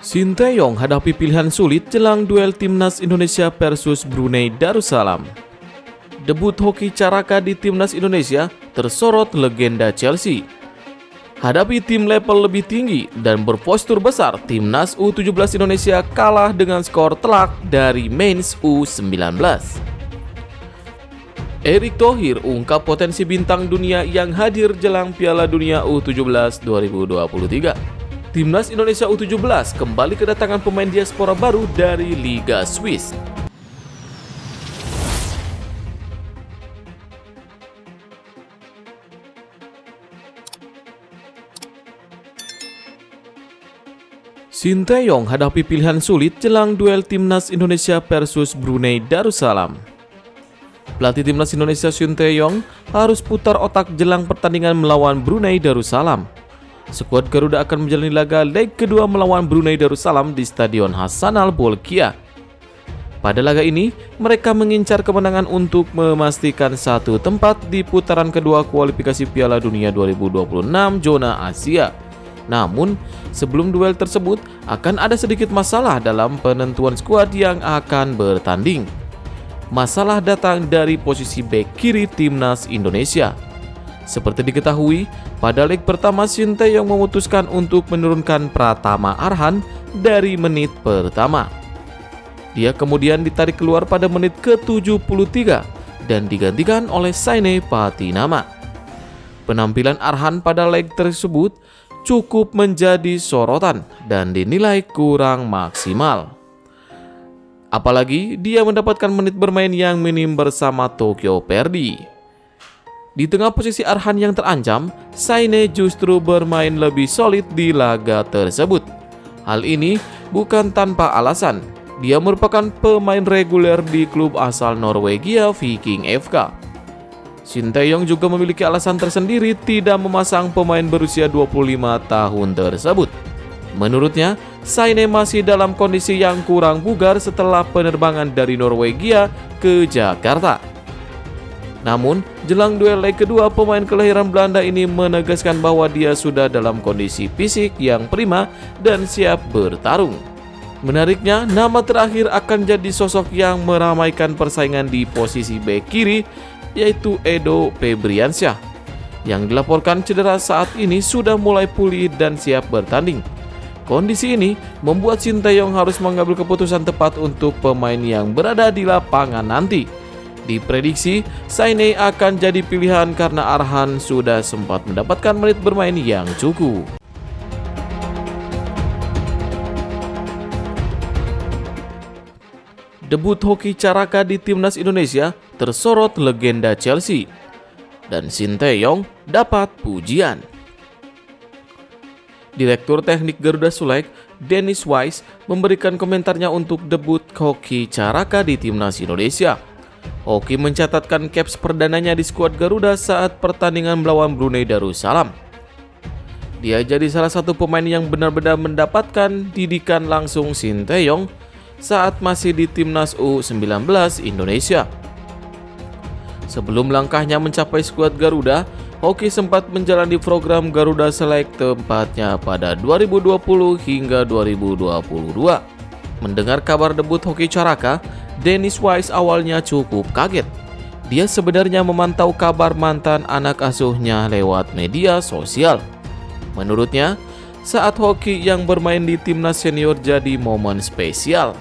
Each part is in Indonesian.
Sinteyong hadapi pilihan sulit jelang duel Timnas Indonesia versus Brunei Darussalam. Debut hoki Caraka di Timnas Indonesia tersorot legenda Chelsea. Hadapi tim level lebih tinggi dan berpostur besar, Timnas U17 Indonesia kalah dengan skor telak dari Mainz U19. Erick Thohir ungkap potensi bintang dunia yang hadir jelang Piala Dunia U17 2023. Timnas Indonesia U17 kembali kedatangan pemain diaspora baru dari Liga Swiss. Sinteyong hadapi pilihan sulit jelang duel Timnas Indonesia versus Brunei Darussalam. Pelatih Timnas Indonesia Sinteyong harus putar otak jelang pertandingan melawan Brunei Darussalam. Skuad Garuda akan menjalani laga leg kedua melawan Brunei Darussalam di Stadion Hassanal Bolkiah. Pada laga ini, mereka mengincar kemenangan untuk memastikan satu tempat di putaran kedua kualifikasi Piala Dunia 2026 zona Asia. Namun, sebelum duel tersebut, akan ada sedikit masalah dalam penentuan skuad yang akan bertanding. Masalah datang dari posisi bek kiri Timnas Indonesia. Seperti diketahui, pada leg pertama Sinteyong memutuskan untuk menurunkan Pratama Arhan dari menit pertama. Dia kemudian ditarik keluar pada menit ke-73 dan digantikan oleh Saine Patinama. Penampilan Arhan pada leg tersebut cukup menjadi sorotan dan dinilai kurang maksimal. Apalagi dia mendapatkan menit bermain yang minim bersama Tokyo Verdy. Di tengah posisi Arhan yang terancam, Saine justru bermain lebih solid di laga tersebut. Hal ini bukan tanpa alasan. Dia merupakan pemain reguler di klub asal Norwegia Viking FK. Sinteyong juga memiliki alasan tersendiri tidak memasang pemain berusia 25 tahun tersebut. Menurutnya, Saine masih dalam kondisi yang kurang bugar setelah penerbangan dari Norwegia ke Jakarta. Namun, jelang duel leg kedua, pemain kelahiran Belanda ini menegaskan bahwa dia sudah dalam kondisi fisik yang prima dan siap bertarung. Menariknya, nama terakhir akan jadi sosok yang meramaikan persaingan di posisi bek kiri, yaitu Edo Febriansyah, yang dilaporkan cedera saat ini sudah mulai pulih dan siap bertanding. Kondisi ini membuat Sinteyong harus mengambil keputusan tepat untuk pemain yang berada di lapangan nanti. Diprediksi, Saine akan jadi pilihan karena Arhan sudah sempat mendapatkan menit bermain yang cukup. Debut hoki Caraka di Timnas Indonesia tersorot legenda Chelsea, dan Sinteyong dapat pujian. Direktur Teknik Garuda Select, Dennis Wise, memberikan komentarnya untuk debut hoki Caraka di Timnas Indonesia. Hoki mencatatkan caps perdananya di skuad Garuda saat pertandingan melawan Brunei Darussalam. Dia jadi salah satu pemain yang benar-benar mendapatkan didikan langsung Sinteyong saat masih di Timnas U19 Indonesia. Sebelum langkahnya mencapai skuad Garuda, Hoki sempat menjalani program Garuda Select tepatnya pada 2020 hingga 2022. Mendengar kabar debut hoki Caraka, Dennis Wise awalnya cukup kaget. Dia sebenarnya memantau kabar mantan anak asuhnya lewat media sosial. Menurutnya, saat hoki yang bermain di timnas senior jadi momen spesial.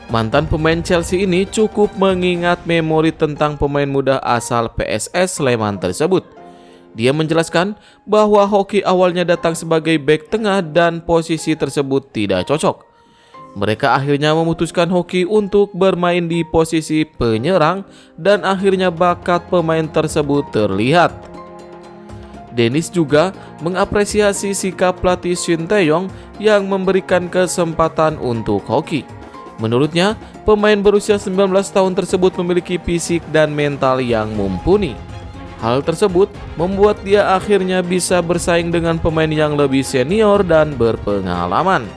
Mantan pemain Chelsea ini cukup mengingat memori tentang pemain muda asal PSS Sleman tersebut. Dia menjelaskan bahwa hoki awalnya datang sebagai bek tengah dan posisi tersebut tidak cocok. Mereka akhirnya memutuskan hoki untuk bermain di posisi penyerang dan akhirnya bakat pemain tersebut terlihat. Dennis juga mengapresiasi sikap pelatih Sinteyong yang memberikan kesempatan untuk hoki. Menurutnya, pemain berusia 19 tahun tersebut memiliki fisik dan mental yang mumpuni. Hal tersebut membuat dia akhirnya bisa bersaing dengan pemain yang lebih senior dan berpengalaman.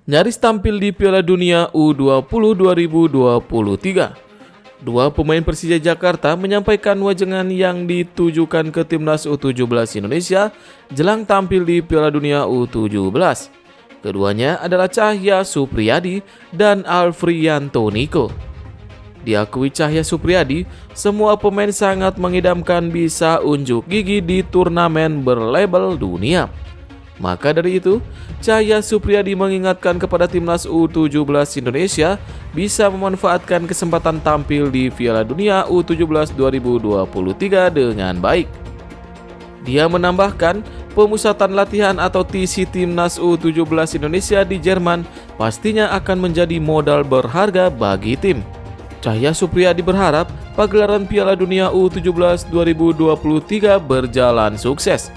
Nyaris tampil di Piala Dunia U20 2023. Dua pemain Persija Jakarta menyampaikan wajangan yang ditujukan ke timnas U17 Indonesia jelang tampil di Piala Dunia U17. Keduanya adalah Cahya Supriyadi dan Alfrianto Niko. Diakui Cahya Supriyadi, semua pemain sangat mengidamkan bisa unjuk gigi di turnamen berlabel dunia. Maka dari itu, Cahya Supriyadi mengingatkan kepada timnas U17 Indonesia bisa memanfaatkan kesempatan tampil di Piala Dunia U17 2023 dengan baik. Dia menambahkan, pemusatan latihan atau TC timnas U17 Indonesia di Jerman pastinya akan menjadi modal berharga bagi tim. Cahya Supriyadi berharap pagelaran Piala Dunia U17 2023 berjalan sukses.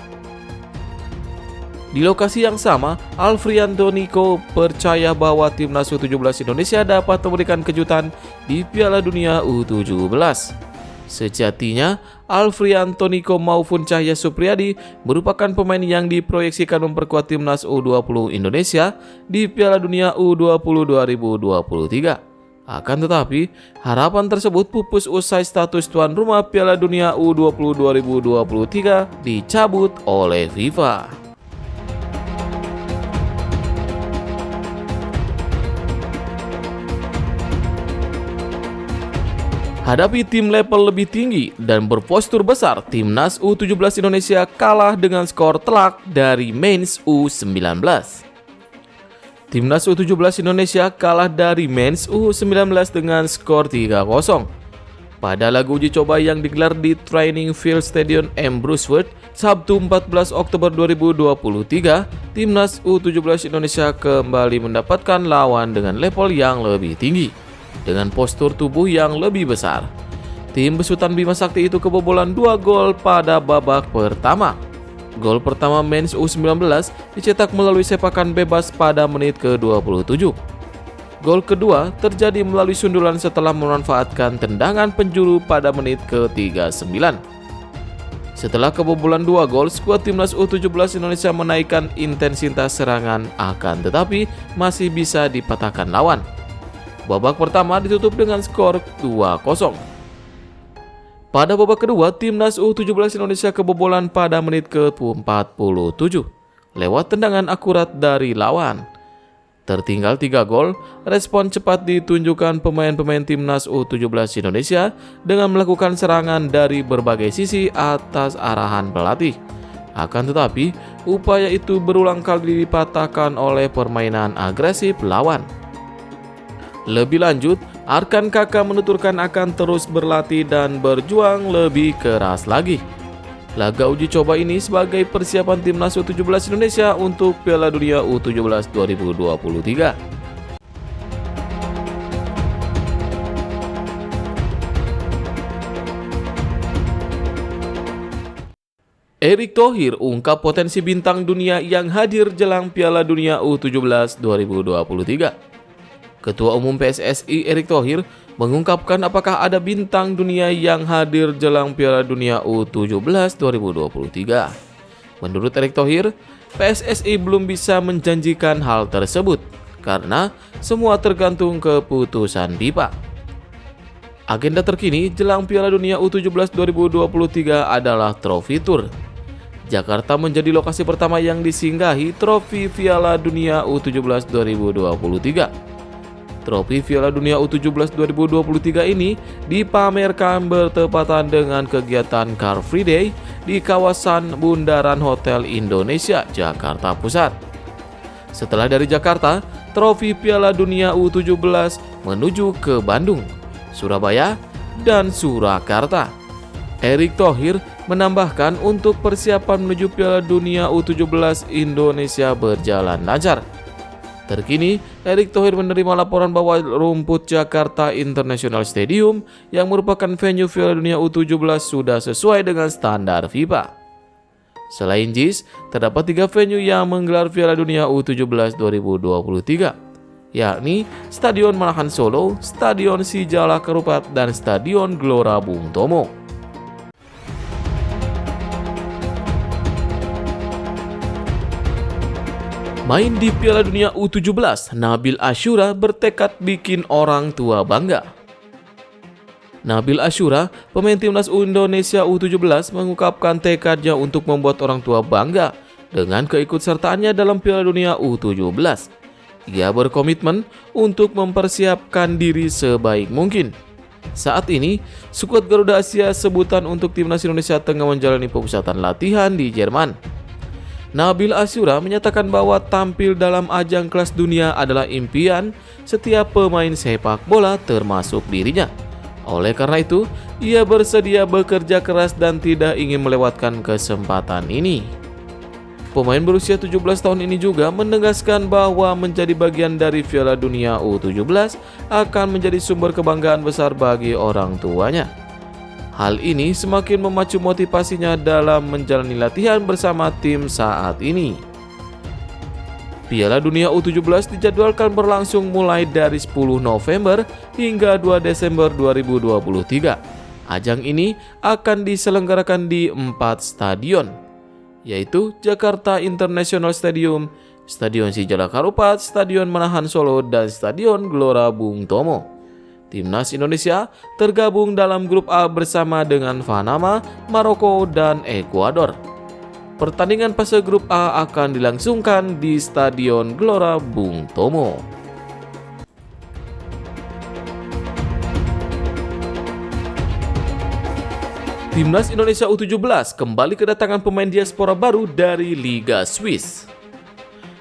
Di lokasi yang sama, Alfrianto Niko percaya bahwa timnas U17 Indonesia dapat memberikan kejutan di Piala Dunia U17. Sejatinya, Alfrianto Niko maupun Cahya Supriyadi merupakan pemain yang diproyeksikan memperkuat timnas U20 Indonesia di Piala Dunia U20 2023. Akan tetapi, harapan tersebut pupus usai status tuan rumah Piala Dunia U20 2023 dicabut oleh FIFA. Hadapi tim level lebih tinggi dan berpostur besar, timnas U17 Indonesia kalah dengan skor telak dari Mainz U19. Timnas U17 Indonesia kalah dari Mainz U19 dengan skor 3-0. Pada laga uji coba yang digelar di Training Field Stadion M. Brunswick, Sabtu 14 Oktober 2023, timnas U17 Indonesia kembali mendapatkan lawan dengan level yang lebih tinggi, dengan postur tubuh yang lebih besar. Tim besutan Bima Sakti itu kebobolan 2 gol pada babak pertama. Gol pertama Mainz U19 dicetak melalui sepakan bebas pada menit ke-27. Gol kedua terjadi melalui sundulan setelah memanfaatkan tendangan penjuru pada menit ke-39. Setelah kebobolan 2 gol, skuad timnas U17 Indonesia menaikkan intensitas serangan, akan tetapi masih bisa dipatahkan lawan. Babak pertama ditutup dengan skor 2-0. Pada babak kedua, timnas U17 Indonesia kebobolan pada menit ke-47 lewat tendangan akurat dari lawan. Tertinggal 3 gol, respon cepat ditunjukkan pemain-pemain timnas U17 Indonesia dengan melakukan serangan dari berbagai sisi atas arahan pelatih. Akan tetapi, upaya itu berulang kali dipatahkan oleh permainan agresif lawan. Lebih lanjut, Arkan Kakak menuturkan akan terus berlatih dan berjuang lebih keras lagi. Laga uji coba ini sebagai persiapan timnas U17 Indonesia untuk Piala Dunia U17 2023. Erick Thohir ungkap potensi bintang dunia yang hadir jelang Piala Dunia U17 2023. Ketua Umum PSSI Erick Thohir mengungkapkan apakah ada bintang dunia yang hadir jelang Piala Dunia U17 2023. Menurut Erick Thohir, PSSI belum bisa menjanjikan hal tersebut karena semua tergantung keputusan FIFA. Agenda terkini jelang Piala Dunia U17 2023 adalah Trofi Tour. Jakarta menjadi lokasi pertama yang disinggahi Trofi Piala Dunia U17 2023. Trofi Piala Dunia U17 2023 ini dipamerkan bertepatan dengan kegiatan Car Free Day di kawasan Bundaran Hotel Indonesia, Jakarta Pusat. Setelah dari Jakarta, Trofi Piala Dunia U17 menuju ke Bandung, Surabaya, dan Surakarta. Erick Thohir menambahkan untuk persiapan menuju Piala Dunia U17 Indonesia berjalan lancar. Terkini, Erick Thohir menerima laporan bahwa rumput Jakarta International Stadium yang merupakan venue Piala Dunia U17 sudah sesuai dengan standar FIFA. Selain JIS, terdapat 3 venue yang menggelar Piala Dunia U17 2023, yakni Stadion Manahan Solo, Stadion Sijalak Harupat, dan Stadion Gelora Bung Tomo. Main di Piala Dunia U17, Nabil Ashura bertekad bikin orang tua bangga. Nabil Ashura, pemain timnas Indonesia U17, mengungkapkan tekadnya untuk membuat orang tua bangga dengan keikutsertaannya dalam Piala Dunia U17. Ia berkomitmen untuk mempersiapkan diri sebaik mungkin. Saat ini, skuad Garuda Asia sebutan untuk timnas Indonesia tengah menjalani pemusatan latihan di Jerman. Nabil Ashura menyatakan bahwa tampil dalam ajang kelas dunia adalah impian setiap pemain sepak bola termasuk dirinya. Oleh karena itu, ia bersedia bekerja keras dan tidak ingin melewatkan kesempatan ini. Pemain berusia 17 tahun ini juga menegaskan bahwa menjadi bagian dari Piala Dunia U17 akan menjadi sumber kebanggaan besar bagi orang tuanya. Hal ini semakin memacu motivasinya dalam menjalani latihan bersama tim saat ini. Piala Dunia U17 dijadwalkan berlangsung mulai dari 10 November hingga 2 Desember 2023. Ajang ini akan diselenggarakan di 4 stadion, yaitu Jakarta International Stadium, Stadion Sijalak Harupat, Stadion Manahan Solo, dan Stadion Gelora Bung Tomo. Timnas Indonesia tergabung dalam grup A bersama dengan Panama, Maroko, dan Ekuador. Pertandingan fase grup A akan dilangsungkan di Stadion Gelora Bung Tomo. Timnas Indonesia U17 kembali kedatangan pemain diaspora baru dari Liga Swiss.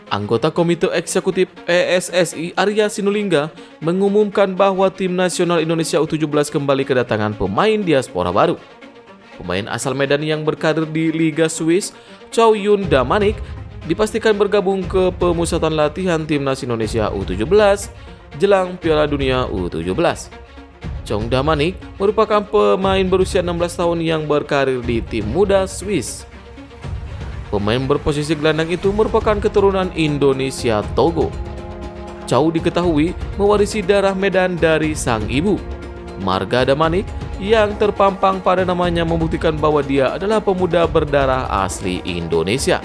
Anggota Komite Eksekutif PSSI Arya Sinulinga mengumumkan bahwa Tim Nasional Indonesia U17 kembali kedatangan pemain diaspora baru. Pemain asal Medan yang berkarir di Liga Swiss, Chow Yun Damanik, dipastikan bergabung ke pemusatan latihan Timnas Indonesia U17 jelang Piala Dunia U17. Chow Damanik merupakan pemain berusia 16 tahun yang berkarir di tim muda Swiss. Pemain berposisi gelandang itu merupakan keturunan Indonesia Togo. Chow diketahui mewarisi darah Medan dari sang ibu, Marga Damanik, yang terpampang pada namanya membuktikan bahwa dia adalah pemuda berdarah asli Indonesia.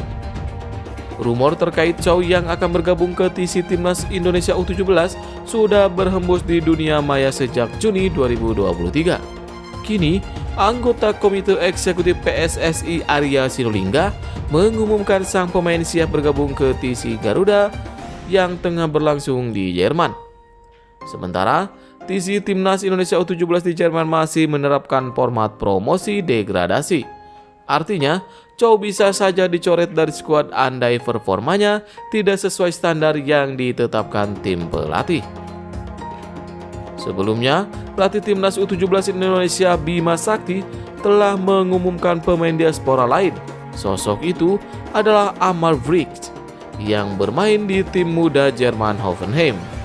Rumor terkait Chow yang akan bergabung ke TC Timnas Indonesia U17 sudah berhembus di dunia maya sejak Juni 2023. Kini, anggota Komite Eksekutif PSSI Arya Sinulinga mengumumkan sang pemain siap bergabung ke TC Garuda yang tengah berlangsung di Jerman. Sementara, TC Timnas Indonesia U17 di Jerman masih menerapkan format promosi degradasi. Artinya, Chow bisa saja dicoret dari skuad andai performanya tidak sesuai standar yang ditetapkan tim pelatih. Sebelumnya, pelatih Timnas U17 Indonesia Bima Sakti telah mengumumkan pemain diaspora lain. Sosok itu adalah Amar Vrij yang bermain di tim muda Jerman Hoffenheim.